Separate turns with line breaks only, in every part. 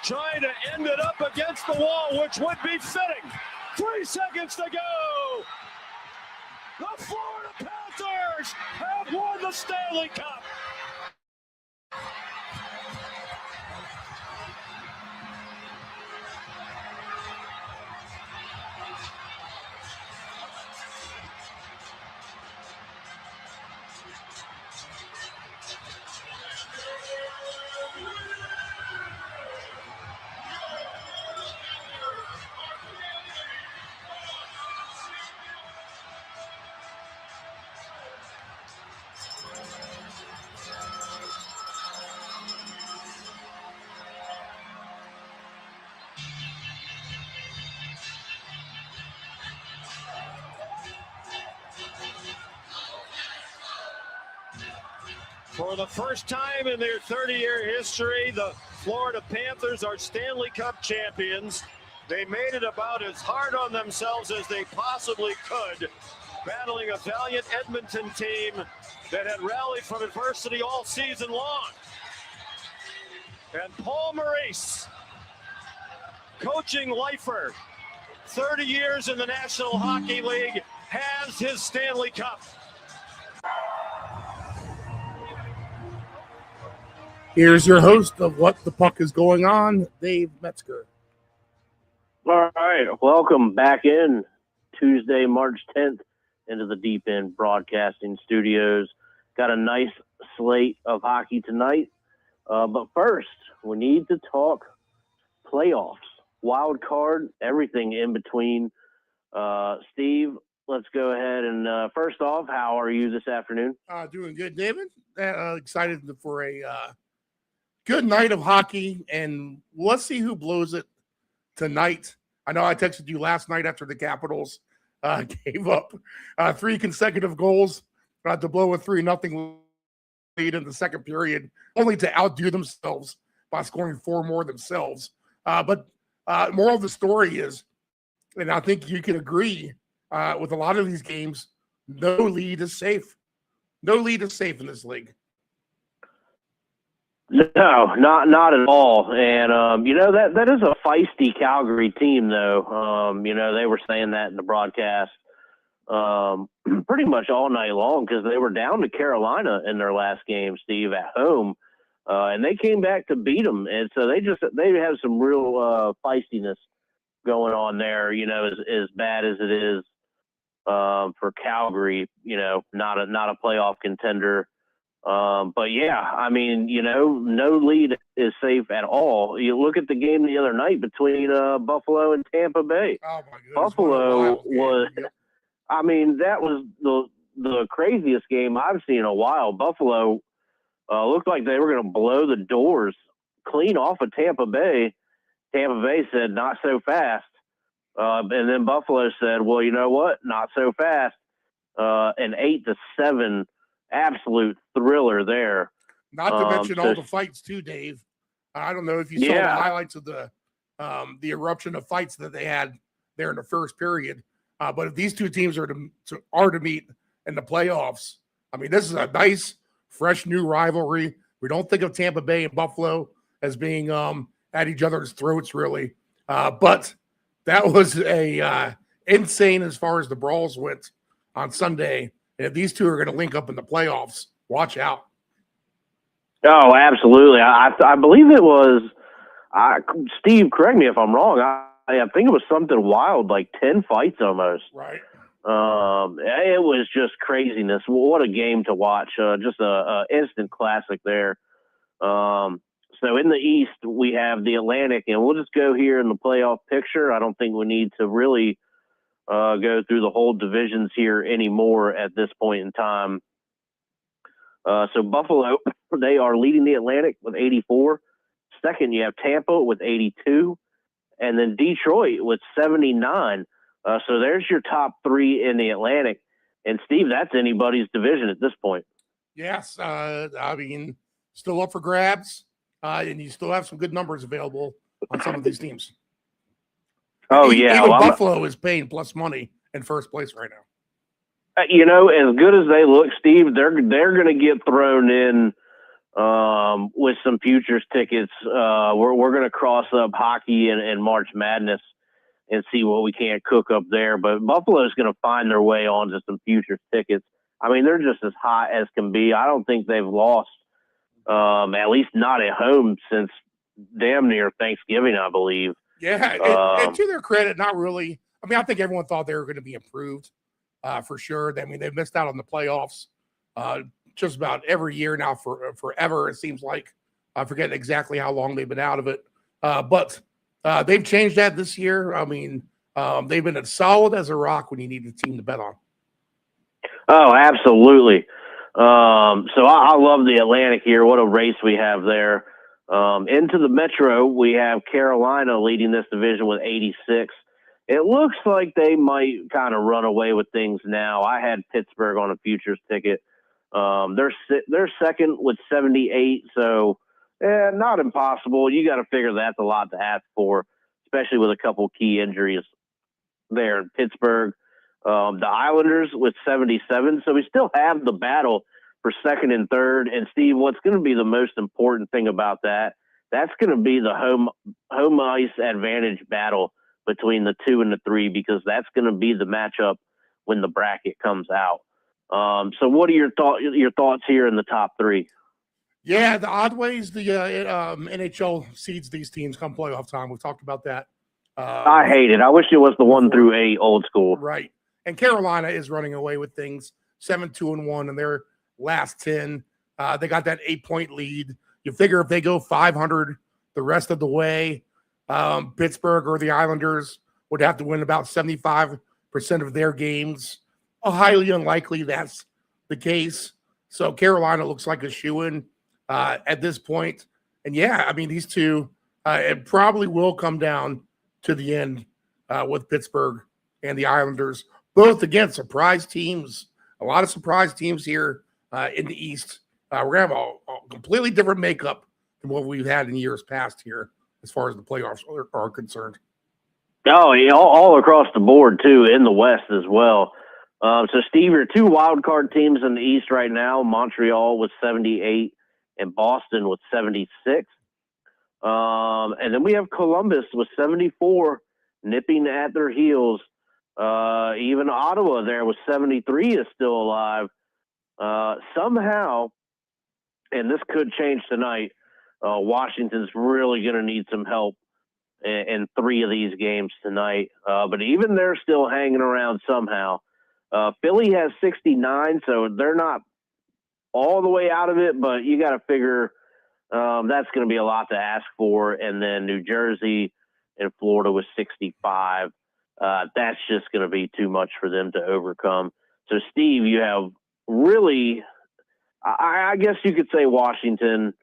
trying to end it up against the wall, which would be fitting. 3 seconds to go. The Florida Panthers have won the Stanley Cup. For the first time in their 30-year history, the Florida Panthers are Stanley Cup champions. They made it about as hard on themselves as they possibly could, battling a valiant Edmonton team that had rallied from adversity all season long. And Paul Maurice, coaching lifer, 30 years in the National Hockey League, has his Stanley Cup.
Here's your host of What the Puck is Going On, Dave Metzger.
All right, welcome back in Tuesday, March 10th, into the Deep End Broadcasting Studios. Got a nice slate of hockey tonight, but first, we need to talk playoffs, wild card, everything in between. Steve, let's go ahead and first off, how are you this afternoon?
Doing good, David. Excited for a good night of hockey, and let's see who blows it tonight. I know I texted you last night after the Capitals gave up 3 consecutive goals to blow a 3-0 lead in the second period, only to outdo themselves by scoring 4 more themselves. But moral of the story is, and I think you can agree with a lot of these games, no lead is safe. No lead is safe in this league.
No, not at all. And, that is a feisty Calgary team, though. They were saying that in the broadcast pretty much all night long because they were down to Carolina in their last game, Steve, at home. And they came back to beat them. And so they have some real feistiness going on there, as bad as it is for Calgary, not a playoff contender. But yeah, I mean, no lead is safe at all. You look at the game the other night between Buffalo and Tampa Bay.
Oh my goodness.
Buffalo was, I mean, that was the craziest game I've seen in a while. Buffalo looked like they were going to blow the doors clean off of Tampa Bay. Tampa Bay said, not so fast. And then Buffalo said, well, you know what? Not so fast. An 8-7 absolute thriller there.
Not to mention all the fights too, Dave. I don't know if you saw the highlights of the eruption of fights that they had there in the first period. But if these two teams are to meet in the playoffs, I mean, this is a nice, fresh new rivalry. We don't think of Tampa Bay and Buffalo as being at each other's throats, really. But that was a insane as far as the brawls went on Sunday. And if these two are going to link up in the playoffs, watch out.
Oh, absolutely. I believe it was, Steve, correct me if I'm wrong. I think it was something wild, like 10 fights almost.
Right.
It was just craziness. What a game to watch. Just a instant classic there. So in the East, we have the Atlantic, and we'll just go here in the playoff picture. I don't think we need to really go through the whole divisions here anymore at this point in time. So Buffalo, they are leading the Atlantic with 84. Second, you have Tampa with 82. And then Detroit with 79. So there's your top 3 in the Atlantic. And, Steve, that's anybody's division at this point.
Yes. I mean, still up for grabs. And you still have some good numbers available on some of these teams.
Oh, yeah.
Even Buffalo is paying plus money in first place right now.
As good as they look, Steve, they're going to get thrown in with some futures tickets. We're going to cross up hockey and March Madness and see what we can't cook up there. But Buffalo's going to find their way onto some futures tickets. I mean, they're just as hot as can be. I don't think they've lost, at least not at home, since damn near Thanksgiving, I believe.
Yeah, and to their credit, not really. I mean, I think everyone thought they were going to be improved for sure. I mean, they've missed out on the playoffs just about every year now for forever, it seems like. I forget exactly how long they've been out of it. But they've changed that this year. I mean, they've been as solid as a rock when you need a team to bet on.
Oh, absolutely. So I love the Atlantic here. What a race we have there. Into the Metro, we have Carolina leading this division with 86. It looks like they might kind of run away with things now. I had Pittsburgh on a futures ticket. They're second with 78, so not impossible. You got to figure that's a lot to ask for, especially with a couple key injuries there in Pittsburgh. The Islanders with 77, so we still have the battle for second and third. And Steve, what's going to be the most important thing about that's going to be the home ice advantage battle between the 2 and the 3, because that's going to be the matchup when the bracket comes out. So what are your thoughts here in the top 3?
Yeah, the odd ways the NHL seeds these teams come playoff time. We've talked about that.
I hate it. I wish it was the 1 through 8 old school.
Right. And Carolina is running away with things, 7-2-1 in their last 10. They got that 8-point lead. You figure if they go 500 the rest of the way, Pittsburgh or the Islanders would have to win about 75% of their games. Highly unlikely that's the case. So Carolina looks like a shoo-in at this point. And yeah, I mean, these two, it probably will come down to the end with Pittsburgh and the Islanders, both against surprise teams. A lot of surprise teams here in the East. We're going to have a completely different makeup than what we've had in years past here as far as the playoffs are concerned.
Oh, yeah, all across the board, too, in the West as well. So, Steve, your 2 wild card teams in the East right now, Montreal with 78 and Boston with 76. And then we have Columbus with 74, nipping at their heels. Even Ottawa there with 73 is still alive. Somehow, and this could change tonight, Washington's really going to need some help in 3 of these games tonight. But even they're still hanging around somehow. Philly has 69, so they're not all the way out of it, but you got to figure that's going to be a lot to ask for. And then New Jersey and Florida with 65. That's just going to be too much for them to overcome. So, Steve, you have really, I guess you could say Washington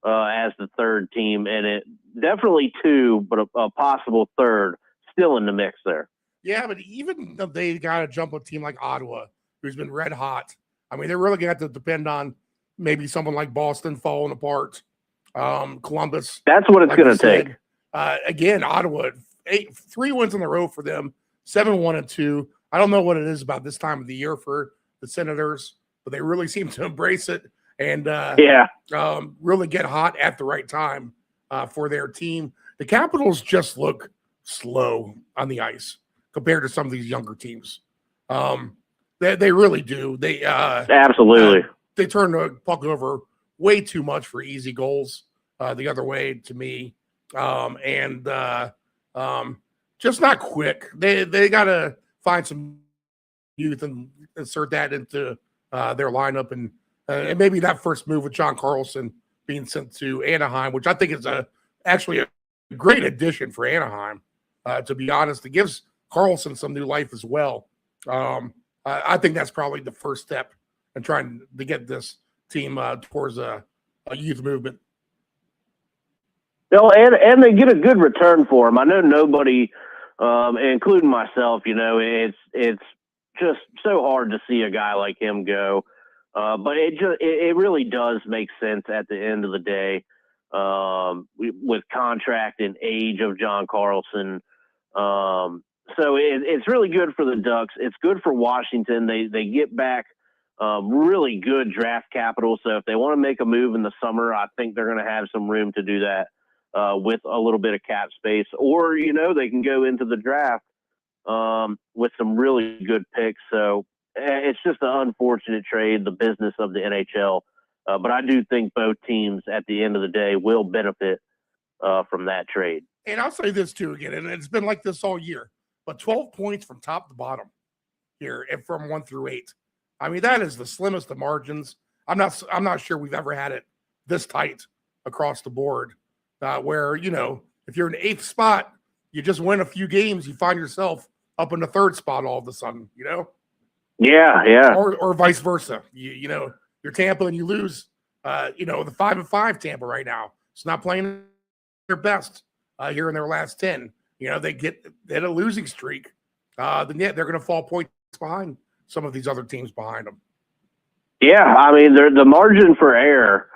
as the third team, and it definitely 2, but a possible third still in the mix there.
Yeah, but even if they got to jump a team like Ottawa, who's been red hot, I mean, they're really going to have to depend on maybe someone like Boston falling apart, Columbus.
That's what it's going to take.
Again, Ottawa, 3 wins in a row for them, 7-1-2. I don't know what it is about this time of the year for the Senators, but they really seem to embrace it and really get hot at the right time for their team. The Capitals just look slow on the ice compared to some of these younger teams. They really do. They
absolutely.
They turn the puck over way too much for easy goals the other way to me. Just not quick. They got to find some youth and insert that into their lineup. And maybe that first move with John Carlson being sent to Anaheim, which I think is actually a great addition for Anaheim, to be honest. It gives Carlson some new life as well. I think that's probably the first step in trying to get this team towards a youth movement.
No, and they get a good return for him. I know nobody, including myself, it's just so hard to see a guy like him go. But it really does make sense at the end of the day, with contract and age of John Carlson. So it's really good for the Ducks. It's good for Washington. They get back really good draft capital. So if they want to make a move in the summer, I think they're going to have some room to do that with a little bit of cap space. Or, they can go into the draft with some really good picks. So it's just an unfortunate trade, the business of the NHL. But I do think both teams at the end of the day will benefit from that trade.
And I'll say this too again, and it's been like this all year, but 12 points from top to bottom here and from 1 through 8. I mean, that is the slimmest of margins. I'm not sure we've ever had it this tight across the board where, if you're in 8th spot, you just win a few games, you find yourself up in the 3rd spot all of a sudden,
Yeah.
Or vice versa. You're Tampa and you lose, the 5-5 Tampa right now. It's not playing their best here in their last 10. They get a losing streak. Then they're going to fall points behind some of these other teams behind them.
Yeah, I mean, the margin for error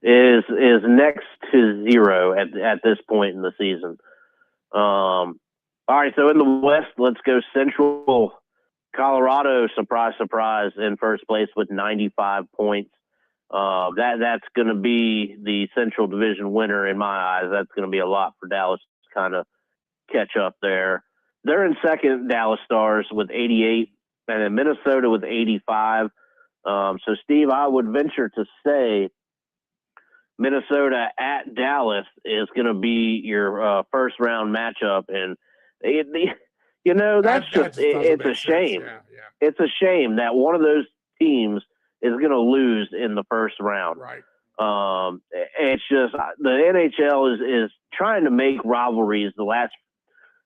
is next to zero at this point in the season. All right, so in the West, let's go Central. Colorado, surprise, surprise, in first place with 95 points. That's going to be the Central Division winner in my eyes. That's going to be a lot for Dallas to kind of catch up there. They're in second, Dallas Stars with 88, and then Minnesota with 85. So, Steve, I would venture to say Minnesota at Dallas is going to be your first-round matchup, and it's a shame.
Yeah.
It's a shame that one of those teams is going to lose in the first round.
Right.
It's just the NHL is trying to make rivalries the last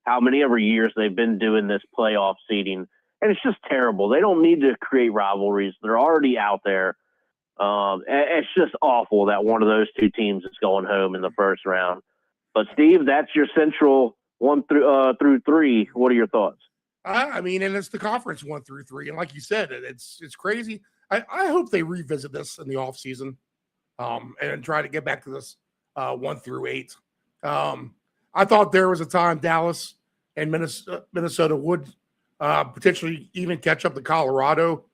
how many ever years they've been doing this playoff seeding, and it's just terrible. They don't need to create rivalries. They're already out there. It's just awful that one of those two teams is going home in the first round. But, Steve, that's your Central 1 through 3. What are your thoughts?
And it's the conference 1 through 3. And like you said, it's crazy. I hope they revisit this in the offseason and try to get back to this 1 through 8. I thought there was a time Dallas and Minnesota would potentially even catch up to Colorado.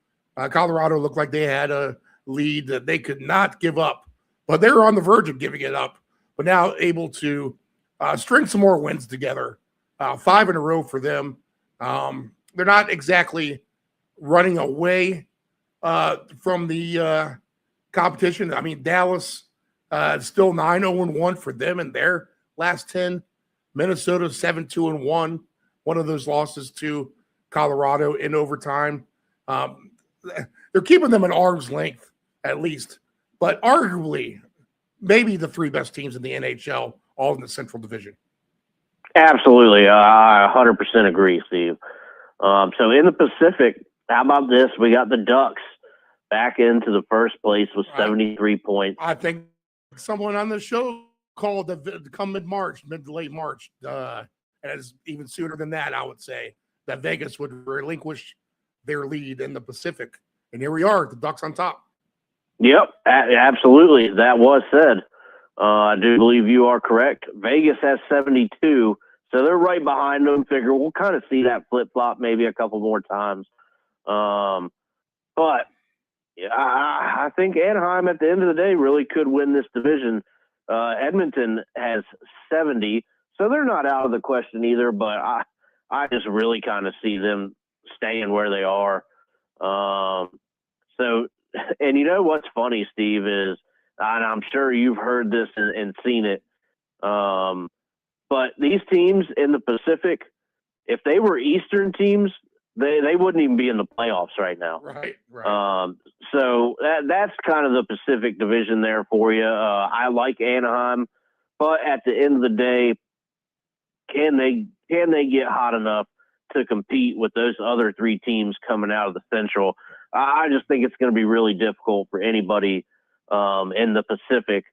Colorado looked like they had a lead that they could not give up, but they were on the verge of giving it up, but now able to string some more wins together, 5 in a row for them. They're not exactly running away from the competition. I mean, Dallas still 9-0-1 for them in their last 10. Minnesota 7-2-1. One of those losses to Colorado in overtime. They're keeping them at arm's length at least, but arguably maybe the 3 best teams in the NHL, all in the Central Division.
Absolutely. I 100% agree, Steve. So in the Pacific, how about this? We got the Ducks back into the first place with 73 points.
I think someone on the show called to come mid to late March, and it's even sooner than that, I would say, that Vegas would relinquish their lead in the Pacific. And here we are, the Ducks on top.
Yep, absolutely. That was said. I do believe you are correct. Vegas has 72, so they're right behind them. Figure we'll kind of see that flip-flop maybe a couple more times. But yeah, I think Anaheim at the end of the day really could win this division. Edmonton has 70, so they're not out of the question either, but I just really kind of see them staying where they are. And you know what's funny, Steve, is, and I'm sure you've heard this and seen it, but these teams in the Pacific, if they were Eastern teams, they wouldn't even be in the playoffs right now.
Right.
So that's kind of the Pacific Division there for you. I like Anaheim, but at the end of the day, can they get hot enough to compete with those other 3 teams coming out of the Central? I just think it's going to be really difficult for anybody in the Pacific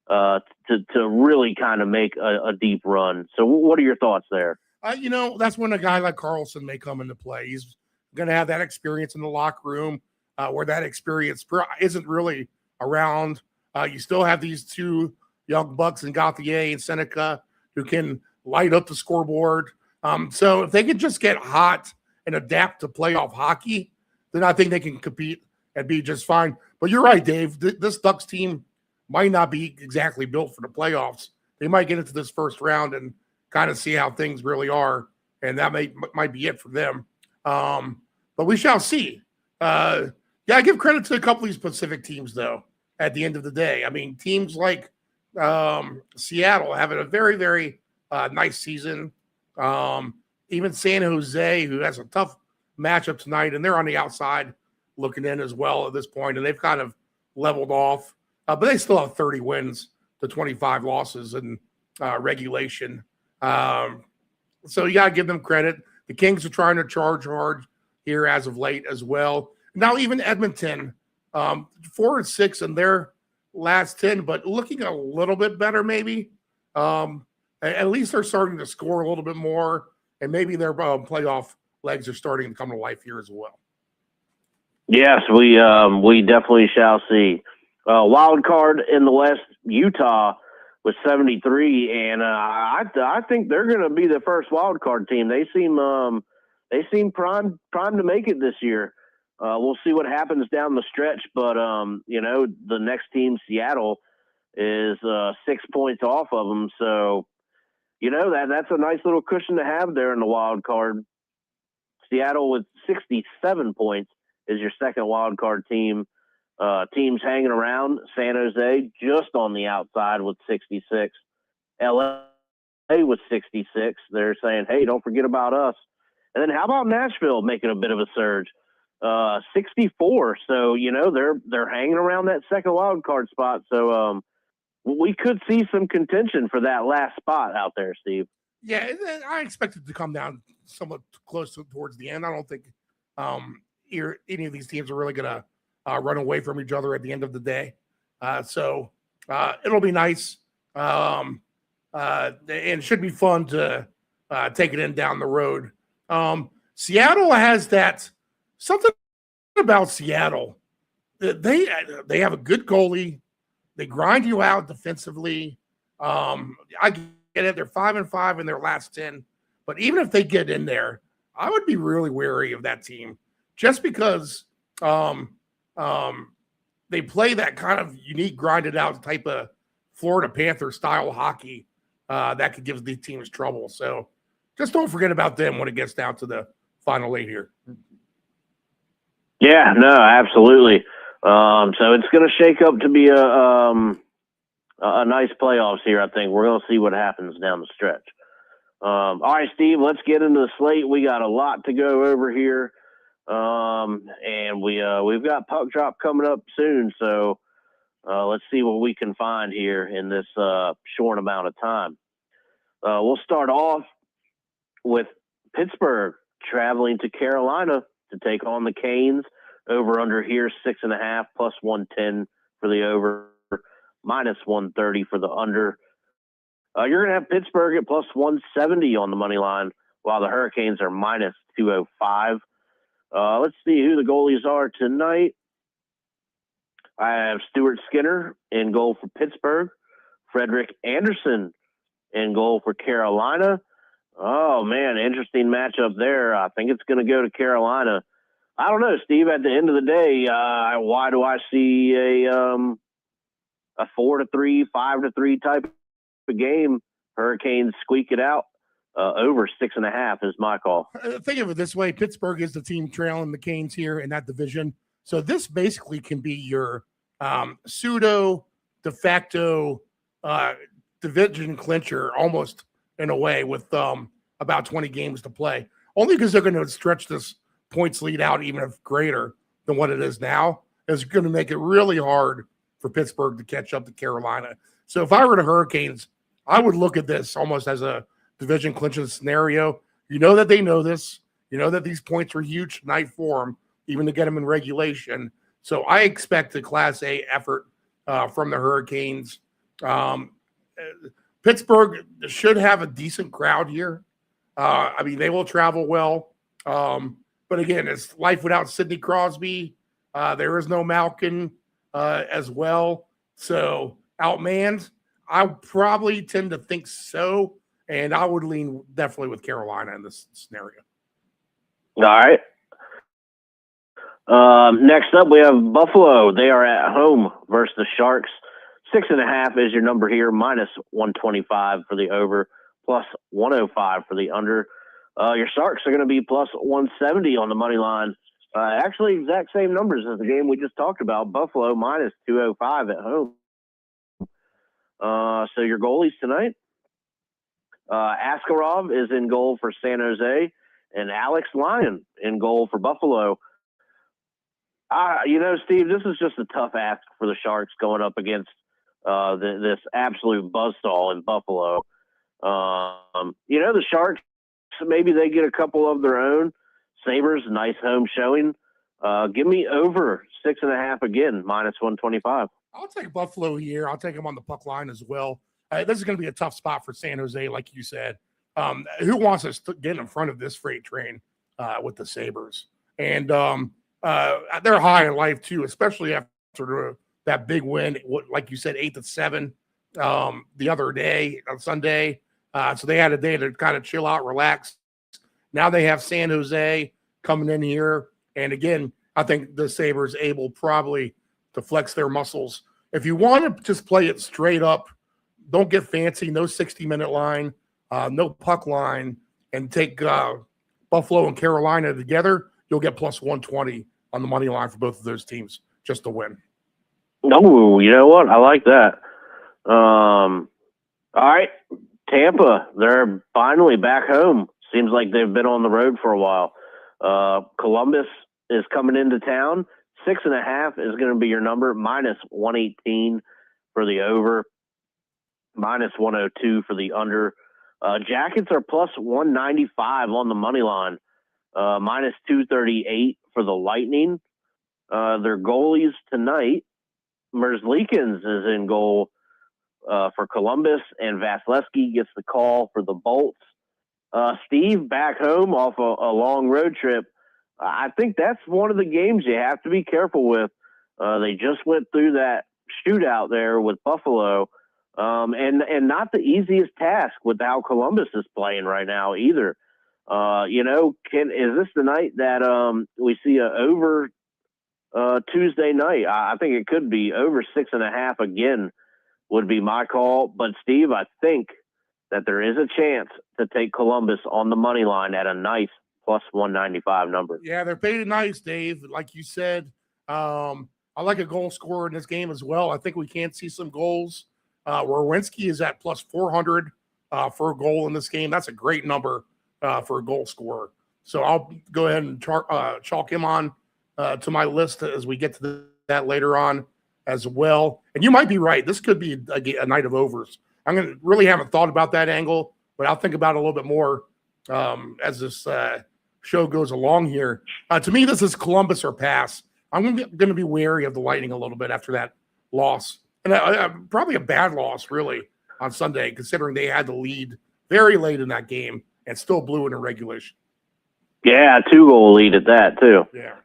to really kind of make a deep run. So what are your thoughts there?
That's when a guy like Karlsson may come into play. He's going to have that experience in the locker room where that experience isn't really around. You still have these 2 young bucks in Gauthier and Seneca who can light up the scoreboard. So if they could just get hot and adapt to playoff hockey, then I think they can compete and be just fine. But you're right, Dave. This Ducks team might not be exactly built for the playoffs. They might get into this first round and kind of see how things really are, and that might be it for them. But we shall see. I give credit to a couple of these Pacific teams, though, at the end of the day. I mean, teams like Seattle having a very, very nice season. Even San Jose, who has a tough matchup tonight, and they're on the outside looking in as well at this point, and they've kind of leveled off. But they still have 30 wins to 25 losses in regulation. So you got to give them credit. The Kings are trying to charge hard here as of late as well. Now even Edmonton, 4-6 in their last 10, but looking a little bit better maybe. At least they're starting to score a little bit more, and maybe their playoff legs are starting to come to life here as well.
Yes, we definitely shall see. Wild card in the West, Utah with 73, and I think they're going to be the first wild card team. They seem primed to make it this year. We'll see what happens down the stretch, but the next team, Seattle, is 6 points off of them. So that's a nice little cushion to have there in the wild card. Seattle with 67 points is your second wild card team. Teams hanging around, San Jose just on the outside with 66. LA with 66. They're saying, hey, don't forget about us. And then how about Nashville making a bit of a surge? 64. So, they're hanging around that second wild card spot. So we could see some contention for that last spot out there, Steve.
Yeah, I expect it to come down somewhat close towards the end. I don't think any of these teams are really going to run away from each other at the end of the day. So it'll be nice. And it should be fun to take it in down the road. Seattle has that something about Seattle. They have a good goalie. They grind you out defensively. I get it. They're 5-5 in their last 10. But even if they get in there, I would be really wary of that team just because they play that kind of unique, grinded out type of Florida Panther style hockey that could give these teams trouble. So just don't forget about them when it gets down to the final 8 here.
Yeah, no, absolutely. So it's going to shake up to be a nice playoffs here. I think we're going to see what happens down the stretch. All right, Steve, let's get into the slate. We got a lot to go over here. And we've got puck drop coming up soon. So let's see what we can find here in this short amount of time. We'll start off with Pittsburgh traveling to Carolina to take on the Canes. Over under here, 6.5 plus 110 for the over, minus 130 for the under. You're going to have Pittsburgh at plus 170 on the money line, while the Hurricanes are minus 205. Let's see who the goalies are tonight. I have Stuart Skinner in goal for Pittsburgh, Frederick Anderson in goal for Carolina. Oh, man, interesting matchup there. I think it's going to go to Carolina. I don't know, Steve. At the end of the day, why do I see a 4-3, 5-3 type of game? Hurricanes squeak it out. Over 6.5 is my call.
Think of it this way: Pittsburgh is the team trailing the Canes here in that division. So this basically can be your pseudo de facto division clincher, almost in a way, with about 20 games to play. Only because they're going to stretch this points lead out even if greater than what it is now. It's going to make it really hard for Pittsburgh to catch up to Carolina. So if I were the Hurricanes, I would look at this almost as a division clinching scenario. You know that they know this. You know that these points were huge tonight for them, even to get them in regulation. So I expect a Class A effort from the Hurricanes. Pittsburgh should have a decent crowd here. I mean, they will travel well. But again, it's life without Sidney Crosby. There is no Malkin as well. So outmanned, I probably tend to think so. And I would lean definitely with Carolina in this scenario.
All right. Next up, we have Buffalo. They are at home versus the Sharks. 6.5 is your number here, minus 125 for the over, plus 105 for the under. Your Sharks are going to be plus 170 on the money line. Actually, exact same numbers as the game we just talked about. Buffalo minus 205 at home. So your goalies tonight, Askarov is in goal for San Jose, and Alex Lyon in goal for Buffalo. Steve, this is just a tough ask for the Sharks going up against this absolute buzzsaw in Buffalo. The Sharks, maybe they get a couple of their own. Sabres, nice home showing. Give me over 6.5 again, minus 125.
I'll take Buffalo here. I'll take them on the puck line as well. This is going to be a tough spot for San Jose, like you said. Who wants us to get in front of this freight train with the Sabres? And they're high in life, too, especially after that big win, like you said, 8-7 the other day on Sunday. So they had a day to kind of chill out, relax. Now they have San Jose coming in here. And again, I think the Sabres able probably to flex their muscles. If you want to just play it straight up, don't get fancy, no 60-minute line, no puck line, and take Buffalo and Carolina together, you'll get plus 120 on the money line for both of those teams just to win.
Oh, you know what? I like that. All right. Tampa, they're finally back home. Seems like they've been on the road for a while. Columbus is coming into town. 6.5 is going to be your number, minus 118 for the over, minus 102 for the under. Jackets are plus 195 on the money line, minus 238 for the Lightning. Their goalies tonight, Merzlikins is in goal for Columbus, and Vasilevsky gets the call for the Bolts. Steve, back home off a long road trip. I think that's one of the games you have to be careful with. They just went through that shootout there with Buffalo, and not the easiest task with how Columbus is playing right now either. Is this the night that we see a over Tuesday night? I think it could be over 6.5 again would be my call. But Steve, I think that there is a chance to take Columbus on the money line at a nice plus 195 number.
Yeah, they're paid nice, Dave. Like you said, I like a goal scorer in this game as well. I think we can see some goals. Werenski is at plus 400 for a goal in this game. That's a great number for a goal scorer. So I'll go ahead and chalk him on to my list as we get to that later on as well. And you might be right. This could be a night of overs. Really haven't thought about that angle, but I'll think about it a little bit more as this show goes along here. To me, this is Columbus or pass. I'm going to be wary of the Lightning a little bit after that loss. And probably a bad loss, really, on Sunday, considering they had the lead very late in that game and still blew it in regulation.
Yeah, 2-goal lead at that, too.
Yeah.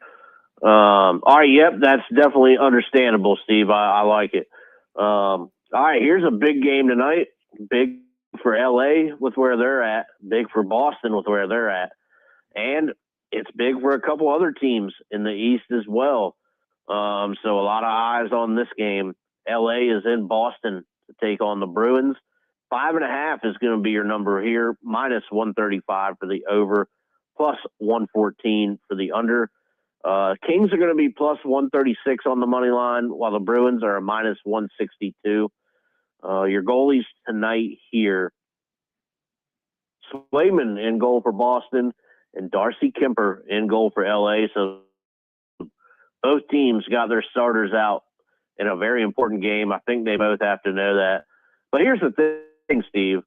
All right, yep, that's definitely understandable, Steve. I like it. All right, here's a big game tonight. Big for LA with where they're at, big for Boston with where they're at, and it's big for a couple other teams in the East as well. So a lot of eyes on this game. LA is in Boston to take on the Bruins. 5.5 is going to be your number here, minus 135 for the over, plus 114 for the under. Kings are going to be plus 136 on the money line, while the Bruins are a minus 162. Your goalies tonight here, Swayman in goal for Boston and Darcy Kemper in goal for LA. So both teams got their starters out in a very important game. I think they both have to know that. But here's the thing, Steve.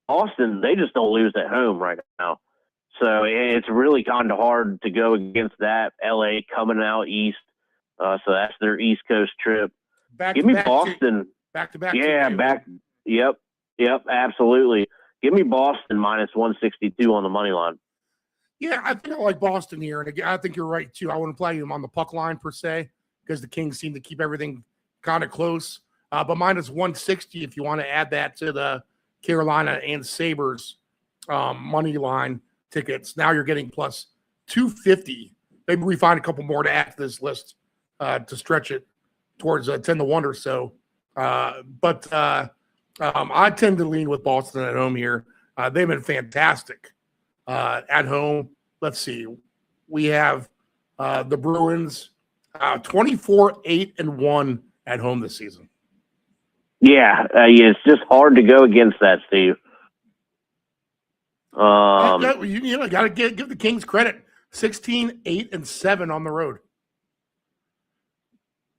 Boston, they just don't lose at home right now. So it's really kind of hard to go against that. LA coming out east. So that's their East Coast trip. Give me Boston.
Back-to-back.
Yeah, back. Yep, absolutely. Give me Boston minus 162 on the money line.
Yeah, I think I like Boston here. And again, I think you're right, too. I wouldn't play them on the puck line, per se, because the Kings seem to keep everything kind of close. But minus 160 if you want to add that to the Carolina and Sabres money line tickets. Now you're getting plus 250 maybe we find a couple more to add to this list to stretch it towards 10-1 or so. But I tend to lean with Boston at home here. They've been fantastic at home. Let's see. We have the Bruins 24-8-1 at home this season.
Yeah, it's just hard to go against that, Steve.
You got to give the Kings credit. 16-8-7 on the road.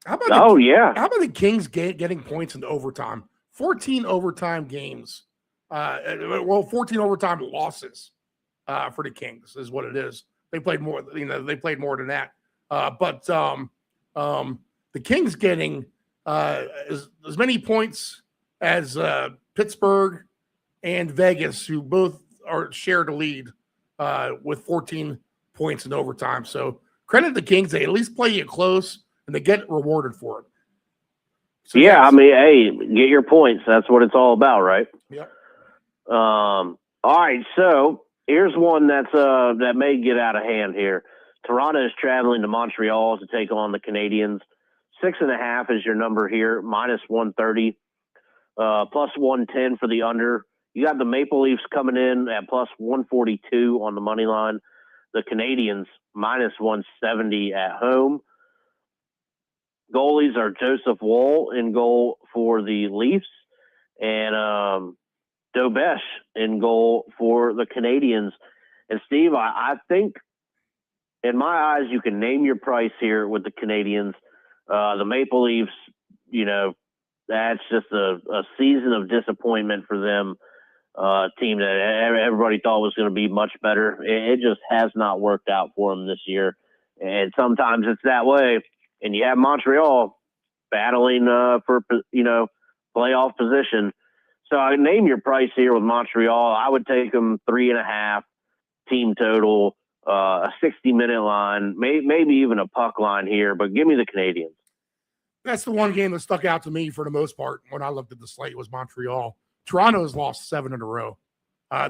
How about How about the Kings getting points in overtime? 14 overtime games. 14 overtime losses for the Kings is what it is. They played more. They played more than that. But the Kings getting as many points as Pittsburgh and Vegas, who both are shared a lead with 14 points in overtime. So credit the Kings; they at least play you close, and they get rewarded for it. So
yeah, I mean, hey, get your points. That's what it's all about, right?
Yeah.
All right, so here's one that may get out of hand here. Toronto is traveling to Montreal to take on the Canadiens. 6.5 is your number here, minus 130, plus 110 for the under. You got the Maple Leafs coming in at plus 142 on the money line. The Canadiens minus 170 at home. Goalies are Joseph Woll in goal for the Leafs and Dobesh in goal for the Canadiens. And Steve, I think in my eyes, you can name your price here with the Canadiens. The Maple Leafs, that's just a season of disappointment for them. Team that everybody thought was going to be much better. It just has not worked out for them this year. And sometimes it's that way. And you have Montreal battling for, playoff position. So I name your price here with Montreal. I would take them 3.5 team total, a 60-minute line, maybe even a puck line here, but give me the Canadiens.
That's the one game that stuck out to me for the most part when I looked at the slate was Montreal. Toronto has lost 7 in a row.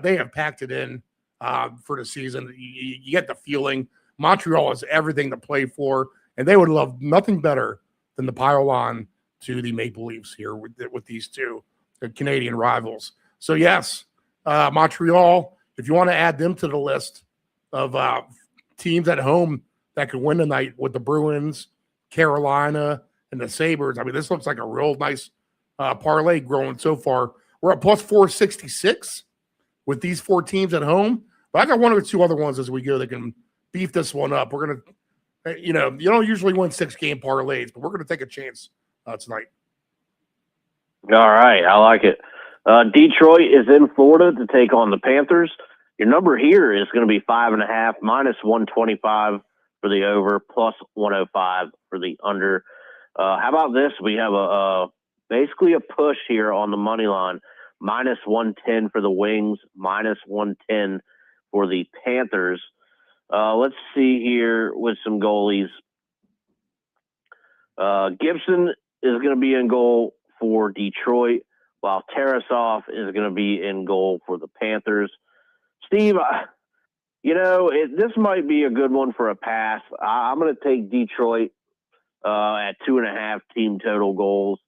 They have packed it in for the season. You get the feeling Montreal has everything to play for, and they would love nothing better than to pile on to the Maple Leafs here with these two Canadian rivals. So, yes, Montreal, if you want to add them to the list of teams at home that could win tonight with the Bruins, Carolina, and the Sabres, I mean, this looks like a real nice parlay growing so far. We're at plus 466 with these 4 teams at home. But I got 1 or 2 other ones as we go that can beef this one up. We're going to, you don't usually win 6-game parlays, but we're going to take a chance tonight.
All right. I like it. Detroit is in Florida to take on the Panthers. Your number here is going to be 5.5, minus 125 for the over, plus 105 for the under. How about this? We have basically a push here on the money line, minus 110 for the Wings, minus 110 for the Panthers. Let's see here with some goalies. Gibson is going to be in goal for Detroit, while Tarasov is going to be in goal for the Panthers. Steve, this might be a good one for a pass. I'm going to take Detroit at 2.5 team total goals.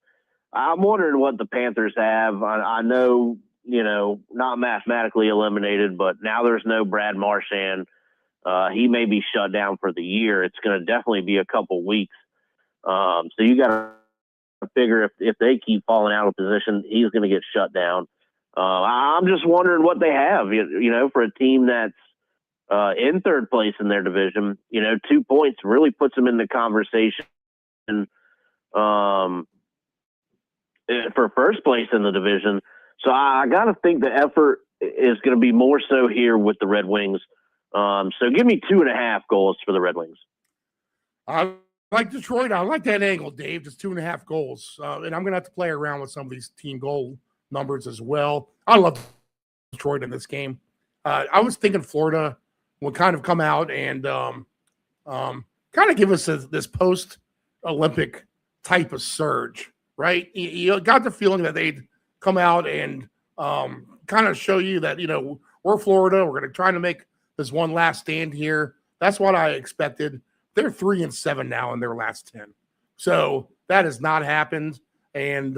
I'm wondering what the Panthers have. I know, not mathematically eliminated, but now there's no Brad Marchand. He may be shut down for the year. It's going to definitely be a couple weeks. So you got to figure if they keep falling out of position, he's going to get shut down. I'm just wondering what they have, for a team that's in third place in their division. 2 points really puts them in the conversation for first place in the division. So I got to think the effort is going to be more so here with the Red Wings. So give me 2.5 goals for the Red Wings.
I like Detroit. I like that angle, Dave. Just 2.5 goals. And I'm going to have to play around with some of these team goal numbers as well. I love Detroit in this game. I was thinking Florida would kind of come out and kind of give us this post-Olympic type of surge, right? You got the feeling that they'd come out and kind of show you that, we're Florida. We're going to try to make this one last stand here. That's what I expected. They're 3-7 now in their last 10. So that has not happened. And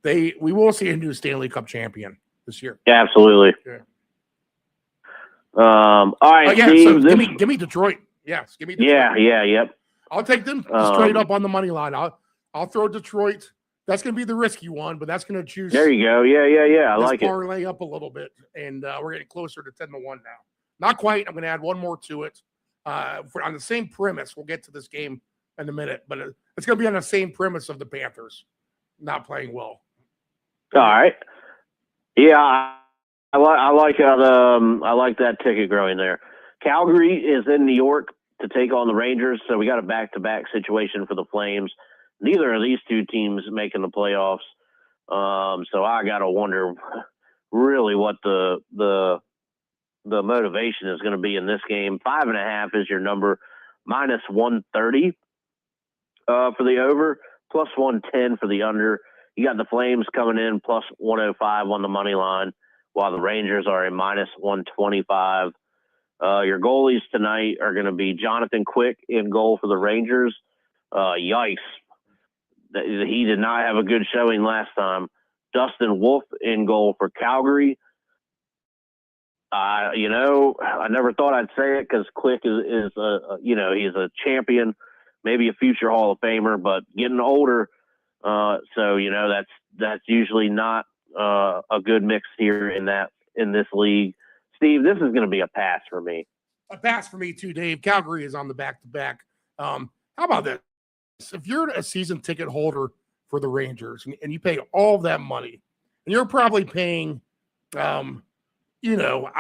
we will see a new Stanley Cup champion this year.
Yeah, absolutely.
Yeah.
All right,
yeah,
Steve.
So give me Detroit. Yes, give me Detroit.
Yep.
I'll take them straight up on the money line. I'll throw Detroit. That's going to be the risky one, but that's going to choose.
There you go. Yeah. I like it.
Parlay up a little bit, and we're getting closer to 10-1 now. Not quite. I'm going to add one more to it. On the same premise, we'll get to this game in a minute, but it's going to be on the same premise of the Panthers not playing well.
All right. Yeah, I like that ticket growing there. Calgary is in New York to take on the Rangers, so we got a back-to-back situation for the Flames. Neither of these two teams making the playoffs, so I gotta wonder really what the motivation is going to be in this game. 5.5 is your number, minus 130 for the over, plus 110 for the under. You got the Flames coming in plus 105 on the money line, while the Rangers are a minus 125. Your goalies tonight are going to be Jonathan Quick in goal for the Rangers. Yikes. He did not have a good showing last time. Dustin Wolf in goal for Calgary. I never thought I'd say it because Quick is he's a champion, maybe a future Hall of Famer, but getting older. So that's usually not a good mix here in this league. Steve, this is going to be a pass for me.
A pass for me too, Dave. Calgary is on the back-to-back. How about this? If you're a season ticket holder for the Rangers and you pay all that money, and you're probably paying, I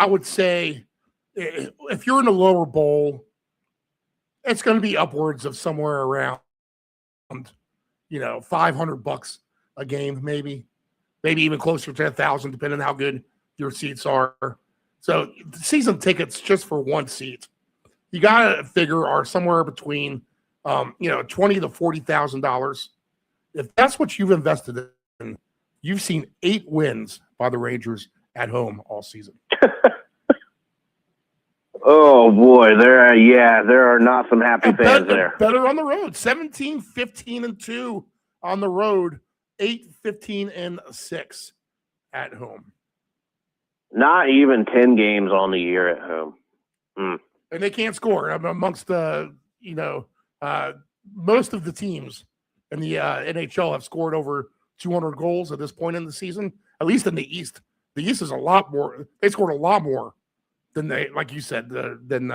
would say if you're in the lower bowl, it's going to be upwards of somewhere around, $500 a game, maybe even closer to 1,000, depending on how good your seats are. So season tickets just for one seat, you got to figure are somewhere between $20,000 to $40,000. If that's what you've invested in, you've seen 8 wins by the Rangers at home all season.
Oh boy, there are not some happy fans there.
Better on the road. 17-15-2 on the road, 8-15-6 at home.
Not even 10 games on the year at home.
And they can't score. Amongst most of the teams in the NHL have scored over 200 goals at this point in the season, at least in the East. The East is a lot more. They scored a lot more than like you said, than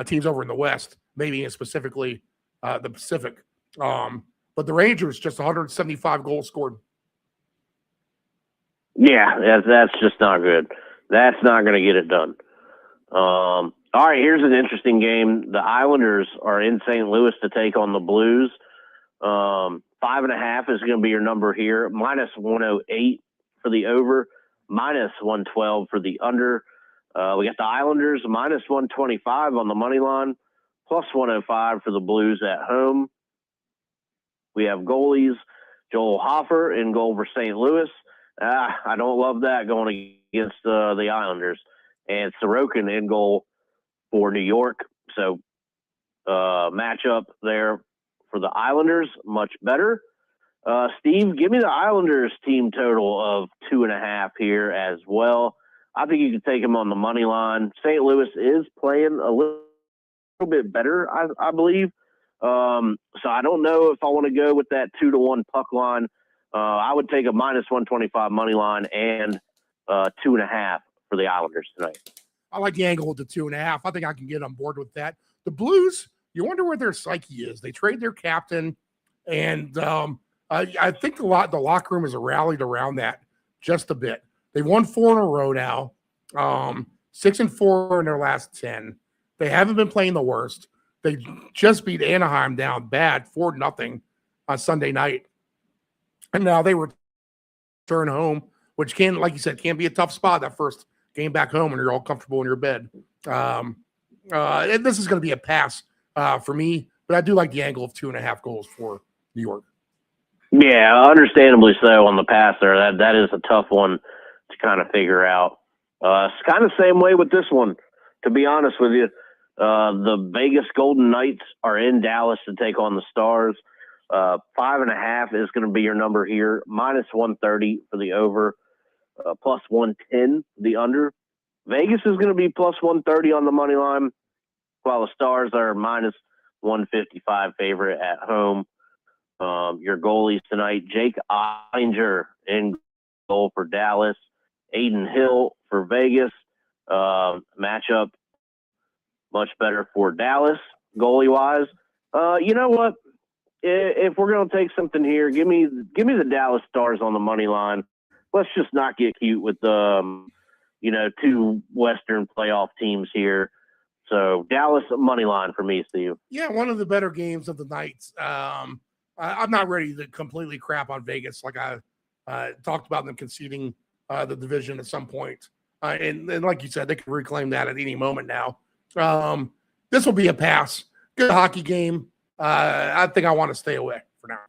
teams over in the West, maybe specifically the Pacific. But the Rangers, just 175 goals scored.
Yeah, that's just not good. That's not going to get it done. All right, here's an interesting game. The Islanders are in St. Louis to take on the Blues. 5.5 is going to be your number here. Minus 108 for the over, minus 112 for the under. We got the Islanders minus 125 on the money line, plus 105 for the Blues at home. We have goalies, Joel Hofer in goal for St. Louis. I don't love that going against the Islanders. And Sorokin in goal for New York. So matchup there for the Islanders, much better. Steve, give me the Islanders team total of 2.5 here as well. I think you can take them on the money line. St. Louis is playing a little bit better, I believe. So I don't know if I want to go with that 2-1 puck line. I would take a minus 125 money line and 2.5 for the Islanders tonight.
I like the angle with the 2.5. I think I can get on board with that. The Blues, you wonder where their psyche is. They trade their captain, and I think the locker room has rallied around that just a bit. They've won 4 in a row now, 6-4 in their last 10. They haven't been playing the worst. They just beat Anaheim down bad, 4-0 on Sunday night. And now they return home, which can, like you said, can be a tough spot, that first game back home when you're all comfortable in your bed. And this is going to be a pass for me, but I do like the angle of 2.5 goals for New York.
Yeah, understandably so on the pass there. That is a tough one to kind of figure out. It's kind of the same way with this one, to be honest with you. The Vegas Golden Knights are in Dallas to take on the Stars. 5.5 is going to be your number here. -130 for the over, +110 for the under. Vegas is going to be +130 on the money line, while the Stars are -155 favorite at home. Your goalies tonight: Jake Einger in goal for Dallas, Aiden Hill for Vegas. Matchup much better for Dallas goalie wise. You know what? If we're going to take something here, give me the Dallas Stars on the money line. Let's just not get cute with the two Western playoff teams here. So Dallas money line for me, Steve.
Yeah, one of the better games of the night. I'm not ready to completely crap on Vegas, like I talked about them conceding the division at some point. And like you said, they can reclaim that at any moment now. This will be a pass. Good hockey game. I think I want to stay away for now.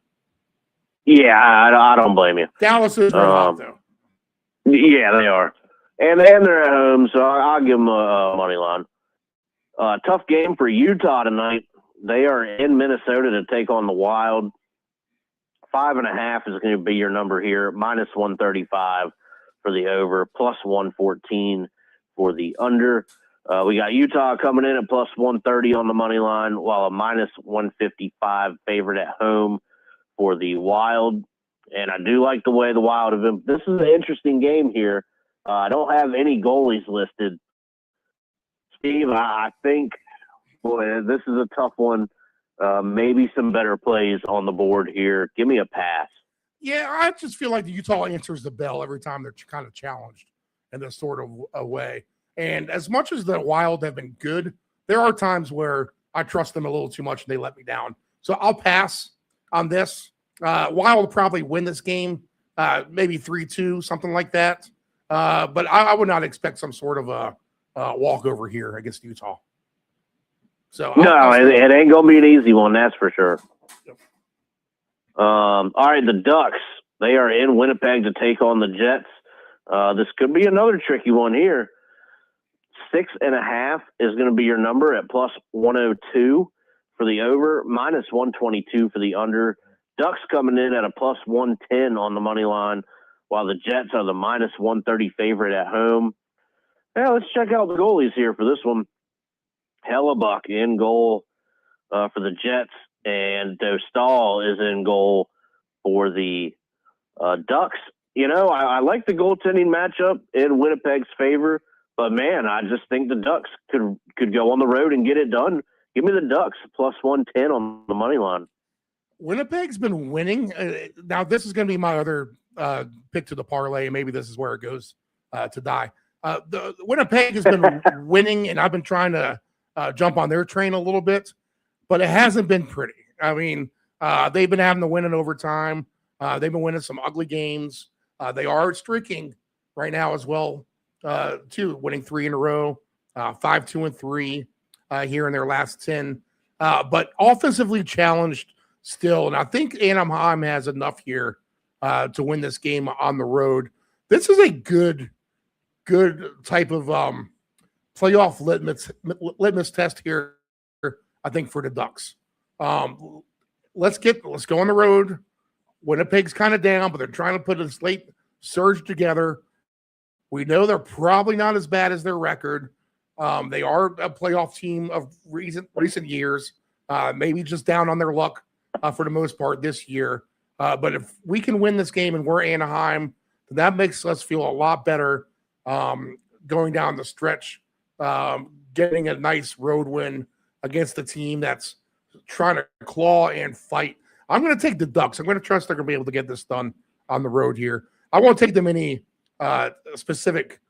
Yeah, I don't blame you.
Dallas is red hot, though.
Yeah, they are. And they're at home, so I'll give them a money line. Tough game for Utah tonight. They are in Minnesota to take on the Wild. 5.5 is going to be your number here. -135 for the over, +114 for the under. We got Utah coming in at +130 on the money line, while a -155 favorite at home for the Wild. And I do like the way the Wild have been. This is an interesting game here. I don't have any goalies listed. Steve, I think, boy, this is a tough one. Maybe some better plays on the board here. Give me a pass.
Yeah, I just feel like the Utah answers the bell every time they're kind of challenged in this sort of a way. And as much as the Wild have been good, there are times where I trust them a little too much and they let me down. So I'll pass on this. Wild will probably win this game, maybe 3-2, something like that. But I would not expect some sort of a walkover here against Utah. So
it ain't gonna be an easy one, that's for sure. Yep. All right, the Ducks, they are in Winnipeg to take on the Jets. This could be another tricky one here. 6.5 is going to be your number at +102 for the over, -122 for the under. Ducks coming in at a +110 on the money line, while the Jets are the -130 favorite at home. Yeah, let's check out the goalies here for this one. Hellebuck in goal for the Jets, and Dostal is in goal for the Ducks. You know, I like the goaltending matchup in Winnipeg's favor, but man, I just think the Ducks could go on the road and get it done. Give me the Ducks +110 on the money line.
Winnipeg's been winning. Now, this is going to be my other pick to the parlay. Maybe this is where it goes to die. The Winnipeg has been winning, and I've been trying to jump on their train a little bit, but it hasn't been pretty. I mean, they've been having to win in overtime. They've been winning some ugly games. They are streaking right now as well, too, winning 3 in a row, 5-2-3 here in their last 10. But offensively challenged still, and I think Anaheim has enough here to win this game on the road. This is a good type of playoff litmus test here, I think, for the Ducks. Let's go on the road. Winnipeg's kind of down, but they're trying to put a slate surge together. We know they're probably not as bad as their record. They are a playoff team of recent years, maybe just down on their luck for the most part this year. But if we can win this game and we're Anaheim, then that makes us feel a lot better going down the stretch, getting a nice road win against a team that's trying to claw and fight. I'm going to take the Ducks. I'm going to trust they're going to be able to get this done on the road here. I won't take them any specific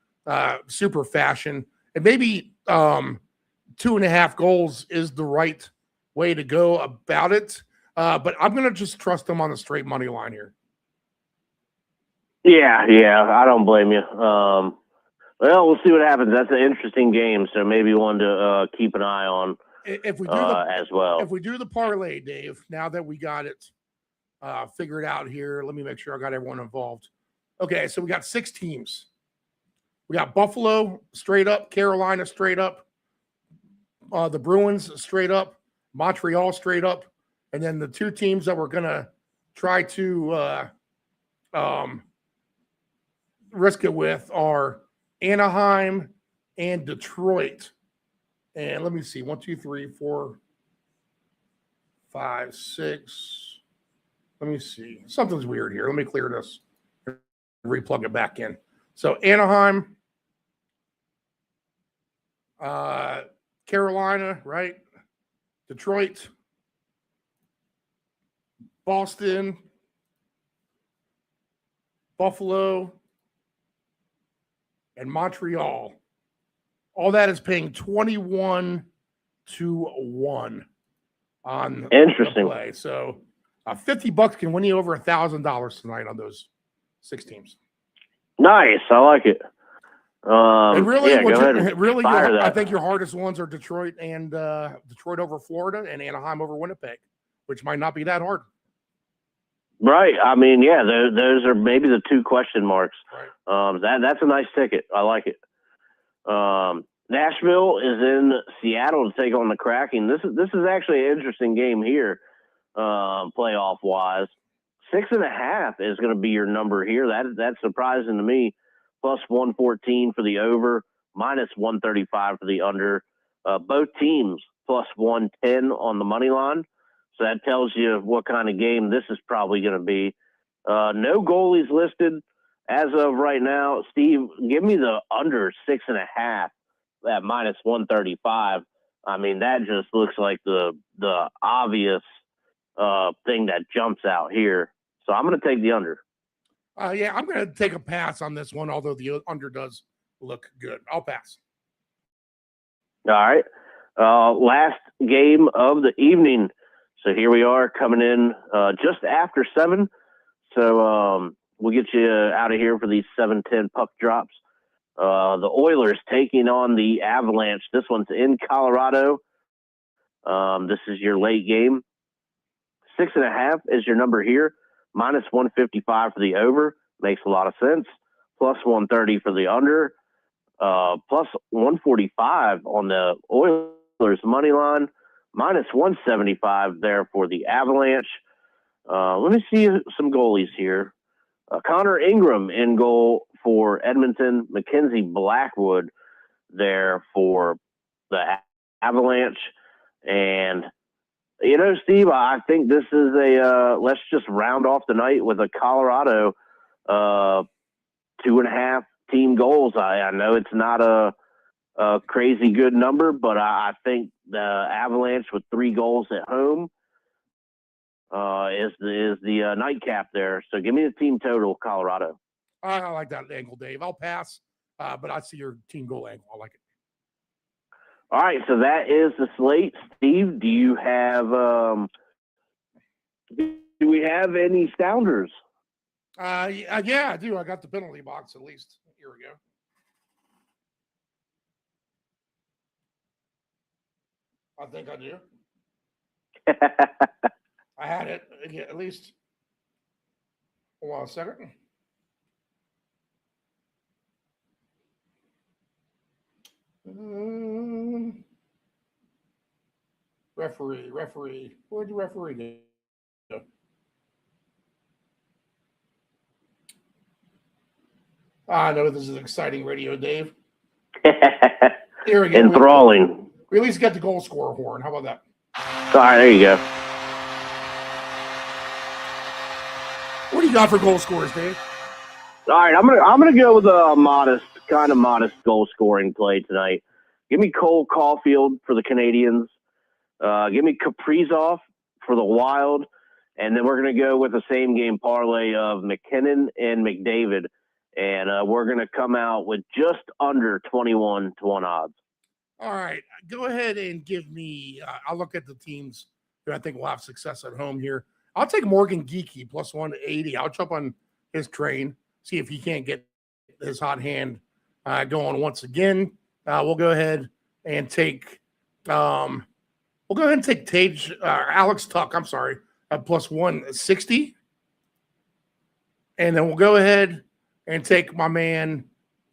super fashion. And maybe 2.5 goals is the right way to go about it. But I'm going to just trust them on the straight money line here.
Yeah, I don't blame you. Well, we'll see what happens. That's an interesting game, so maybe one to keep an eye on
if we do
as well.
If we do the parlay, Dave, now that we got it figured out here, let me make sure I got everyone involved. Okay, so we got 6 teams. We got Buffalo straight up, Carolina straight up, the Bruins straight up, Montreal straight up, and then the two teams that we're going to try to risk it with are Anaheim and Detroit. And let me see, 1, 2, 3, 4, 5, 6. Let me see. Something's weird here. Let me clear this and replug it back in. So Anaheim, Carolina, right? Detroit, Boston, Buffalo, and Montreal. All that is paying 21-1 on
Interesting
the play. So $50 can win you over $1,000 tonight on those 6 teams.
Nice. I like it.
And really,
yeah, go ahead and fire
I
that.
think your hardest ones are Detroit and Detroit over Florida and Anaheim over Winnipeg, which might not be that hard.
Right. I mean, yeah, those are maybe the 2 question marks.
Right.
That's a nice ticket. I like it. Nashville is in Seattle to take on the Kraken. This is actually an interesting game here, playoff wise. 6.5 is going to be your number here. That's surprising to me. Plus 114 for the over, minus 135 for the under. Both teams plus 110 on the money line. So that tells you what kind of game this is probably going to be. No goalies listed as of right now. Steve, give me the under 6.5 at minus 135. I mean, that just looks like the obvious thing that jumps out here. So I'm going to take the under.
Yeah, I'm going to take a pass on this one, although the under does look good. I'll pass.
All right. Last game of the evening. So here we are coming in just after 7. So we'll get you out of here for these 7:10 puck drops. The Oilers taking on the Avalanche. This one's in Colorado. This is your late game. 6.5 is your number here. Minus 155 for the over. Makes a lot of sense. Plus 130 for the under. Plus 145 on the Oilers money line. Minus 175 there for the Avalanche. Let me see some goalies here. Connor Ingram in goal for Edmonton. Mackenzie Blackwood there for the Avalanche. And, you know, Steve, I think this is let's just round off the night with a Colorado 2.5 team goals. I know it's not a crazy good number, but I think the Avalanche with 3 goals at home is the nightcap there. So give me the team total, Colorado.
I like that angle, Dave. I'll pass, but I see your team goal angle. I like it.
All right, so that is the slate. Steve, do you have do we have any Sounders?
Yeah, I do. I got the penalty box at least. Here we go. I think I do. I had it at least. Hold on a second. Referee. Where'd the referee go? I know this is exciting radio, Dave. Here we go.
Enthralling.
We at least get the goal scorer horn. How about that?
All right, there you go.
What do you got for goal scorers, Dave?
All right, I'm gonna go with a modest goal scoring play tonight. Give me Cole Caulfield for the Canadians. Give me Kaprizov for the Wild, and then we're gonna go with the same game parlay of McKinnon and McDavid, and we're gonna come out with just under 21-1 odds.
All right, go ahead and give me. I'll look at the teams who I think will have success at home here. I'll take Morgan Geekie plus 180. I'll jump on his train, see if he can't get his hot hand going once again. We'll go ahead and take. Tage Alex Tuck. I'm sorry, at plus 160, and then we'll go ahead and take my man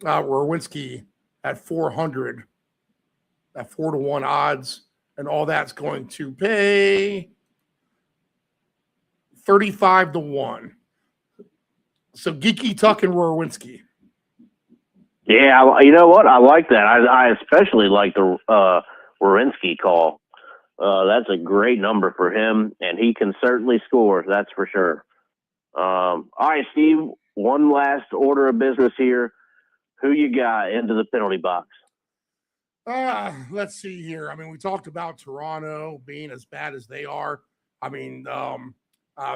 Rowinski at 400. at 4-1 odds, and all that's going to pay 35-1. So Geeky, Tuck, and Rorwinski.
Yeah, you know what? I like that. I especially like the Rorwinski call. That's a great number for him, and he can certainly score. That's for sure. All right, Steve. One last order of business here. Who you got into the penalty box?
Let's see here. I mean, we talked about Toronto being as bad as they are. I mean,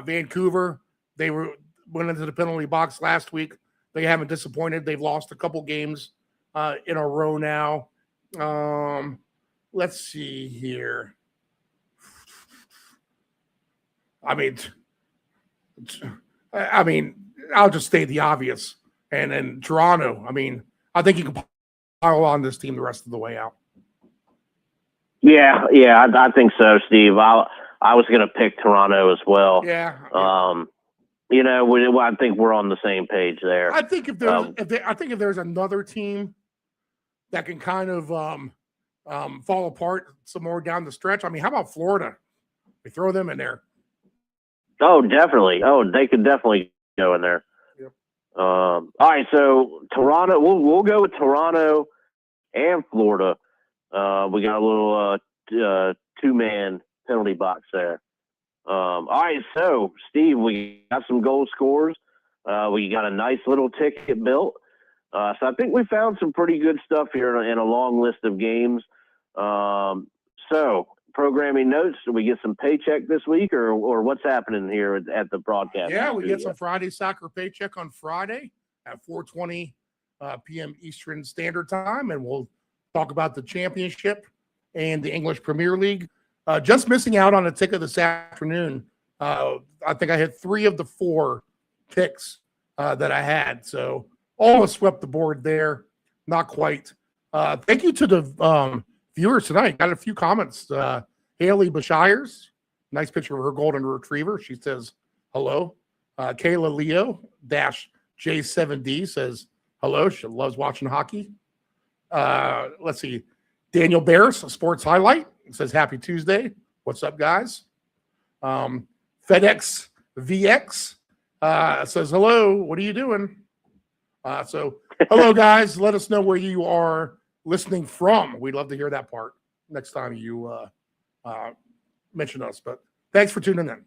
Vancouver, they went into the penalty box last week. They haven't disappointed. They've lost a couple games in a row now. Let's see here. I mean, I'll just state the obvious. And then Toronto, I mean, I think you can pile on this team the rest of the way out.
Yeah, I think so, Steve. I was going to pick Toronto as well.
Yeah.
You know, I think we're on the same page there.
I think if there's another team that can kind of fall apart some more down the stretch. I mean, how about Florida? We throw them in there.
Oh, definitely. Oh, they could definitely go in there.
Yep.
All right, so Toronto. We'll go with Toronto and Florida. We got a little two-man penalty box there. All right, so Steve, we got some goal scores. We got a nice little ticket built. So I think we found some pretty good stuff here in a long list of games. So programming notes, do we get some paycheck this week or what's happening here at the broadcast?
Yeah, we get some Friday soccer paycheck on Friday at 4:20 p.m. Eastern Standard Time, and we'll talk about the championship and the English Premier League. Just missing out on a ticket this afternoon. I think I had 3 of the 4 picks that I had. So almost swept the board there. Not quite. Thank you to the viewers tonight. Got a few comments. Haley Bashires, nice picture of her golden retriever. She says, hello. Kayla Leo -J7D says, hello. She loves watching hockey. Let's see. Daniel Barris, a sports highlight, says, happy Tuesday. What's up, guys? FedEx VX says, hello. What are you doing? So hello, guys. Let us know where you are listening from. We'd love to hear that part next time you mention us. But thanks for tuning in.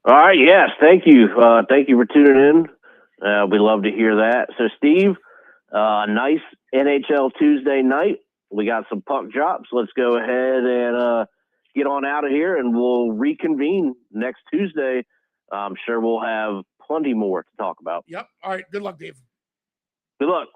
All right. Yes. Thank you. Thank you for tuning in. We love to hear that. So, Steve, nice NHL Tuesday night. We got some puck drops. Let's go ahead and get on out of here, and we'll reconvene next Tuesday. I'm sure we'll have plenty more to talk about.
Yep. All right. Good luck, Dave.
Good luck.